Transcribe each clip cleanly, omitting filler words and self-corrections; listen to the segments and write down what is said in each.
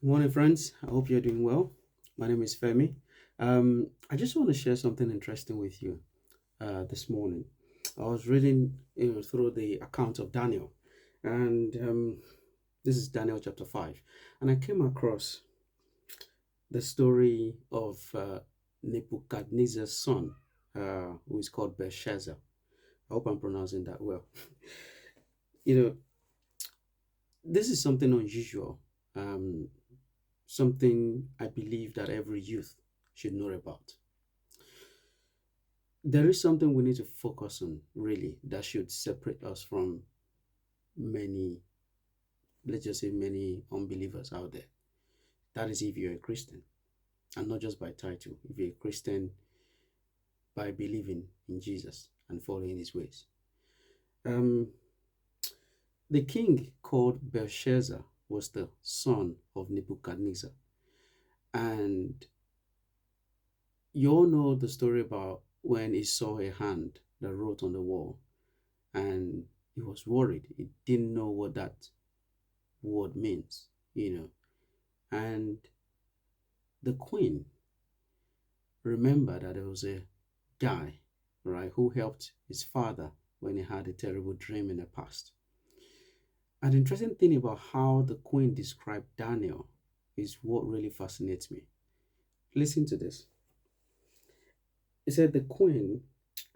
Morning, friends. I hope you're doing well. My name is Femi. I just want to share something interesting with you this morning. I was reading through the account of Daniel, and this is Daniel chapter 5. And I came across the story of Nebuchadnezzar's son, who is called Belshazzar. I hope I'm pronouncing that well. You know, this is something unusual, um, something I believe that every youth should know about. There is something we need to focus on, really, that should separate us from many, let's just say, many unbelievers out there. That is if you're a Christian, and not just by title, if you're a Christian by believing in Jesus and following his ways. Um, the king called Belshazzar was the son of Nebuchadnezzar. And you all know the story about when he saw a hand that wrote on the wall and he was worried. He didn't know what that word means, you know. And the queen remembered that there was a guy, right, who helped his father when he had a terrible dream in the past. And the interesting thing about how the queen described Daniel is what really fascinates me. Listen to this. It said the queen,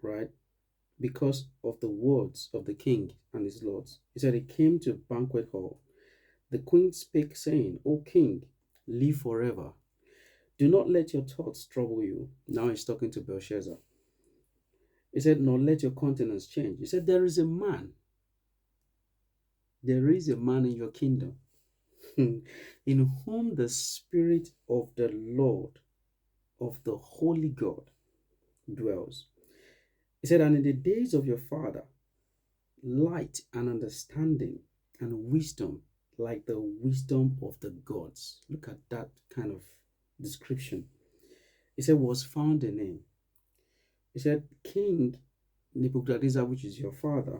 right, because of the words of the king and his lords, he said he came to a banquet hall. The queen spake, saying, O king, live forever. Do not let your thoughts trouble you. Now he's talking to Belshazzar. He said, nor let your countenance change. He said, there is a man in your kingdom in whom the Spirit of the Lord, of the Holy God, dwells. He said, and in the days of your father, light and understanding and wisdom, like the wisdom of the gods. Look at that kind of description. He said, was found in him. He said, King Nebuchadnezzar, which is your father,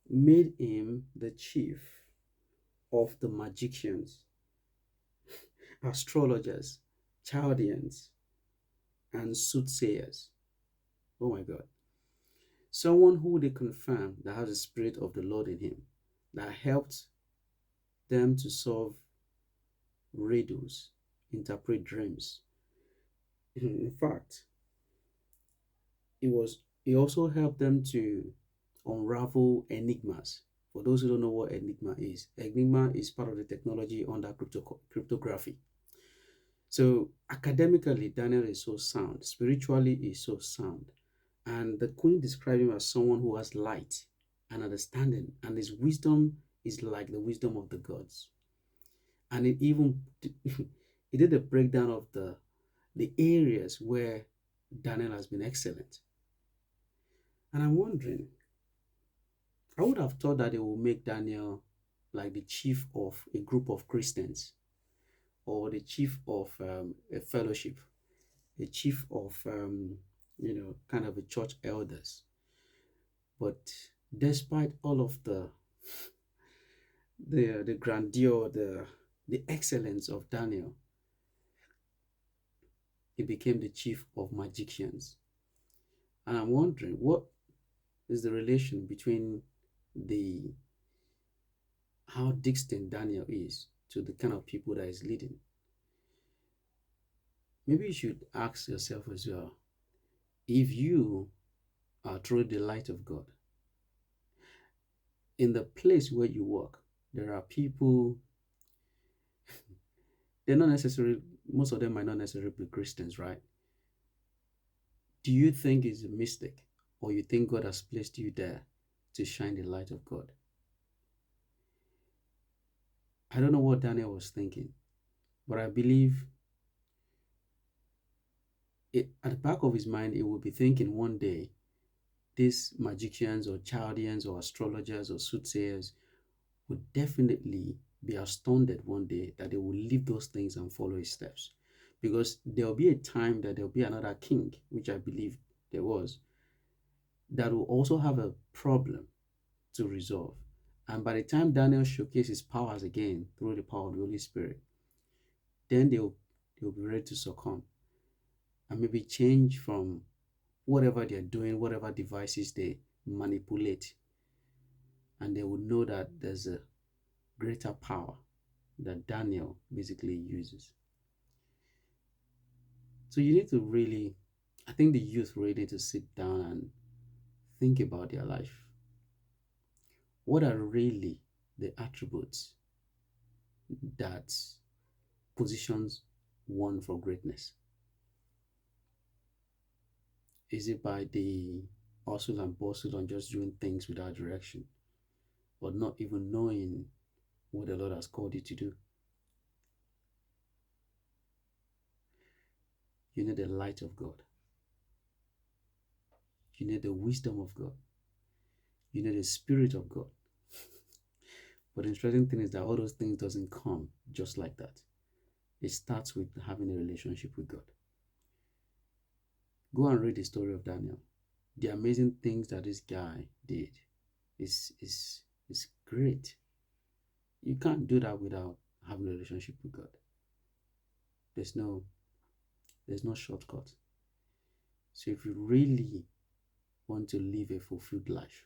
made him the chief of the magicians, astrologers, Chaldeans, and soothsayers. Oh my God. Someone who they confirmed that has the Spirit of the Lord in him, that helped them to solve riddles, interpret dreams. In fact, he also helped them to unravel enigmas. For those who don't know what enigma is part of the technology under cryptography. So academically, Daniel is so sound. Spiritually, he's so sound. And the queen described him as someone who has light and understanding, and his wisdom is like the wisdom of the gods. And it even it did a breakdown of the areas where Daniel has been excellent. And I'm wondering, I would have thought that they will make Daniel like the chief of a group of Christians or the chief of a fellowship, the chief of, kind of a church elders. But despite all of the grandeur, the excellence of Daniel, he became the chief of magicians. And I'm wondering what is the relation between the how distant Daniel is to the kind of people that is leading. Maybe you should ask yourself as well, if you are truly the light of God, in the place where you work, there are people, they're not necessarily, most of them might not necessarily be Christians, right? Do you think it's a mistake, or you think God has placed you there to shine the light of God? I don't know what Daniel was thinking, but I believe at the back of his mind, he would be thinking one day, these magicians or Chaldeans or astrologers or soothsayers would definitely be astounded one day that they will leave those things and follow his steps. Because there'll be a time that there'll be another king, which I believe there was, that will also have a problem to resolve. And by the time Daniel showcases his powers again through the power of the Holy Spirit, then they'll be ready to succumb and maybe change from whatever they're doing, whatever devices they manipulate, and they will know that there's a greater power that Daniel basically uses. So you need to really, I think the youth really need to sit down and think about their life. What are really the attributes that positions one for greatness? Is it by the hustle and bustle on just doing things without direction, or not even knowing what the Lord has called you to do? You need the light of God. You need the wisdom of God. You need the spirit of God. But the interesting thing is that all those things doesn't come just like that. It starts with having a relationship with God. Go and read the story of Daniel. The amazing things that this guy did is great. You can't do that without having a relationship with God. There's no shortcut. So if you really want to live a fulfilled life,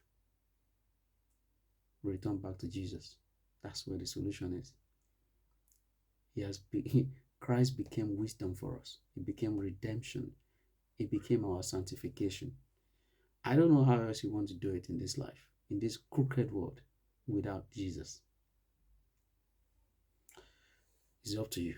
return back to Jesus. That's where the solution is. Christ became wisdom for us. It became redemption. It became our sanctification. I don't know how else you want to do it in this life, in this crooked world, without Jesus. It's up to you.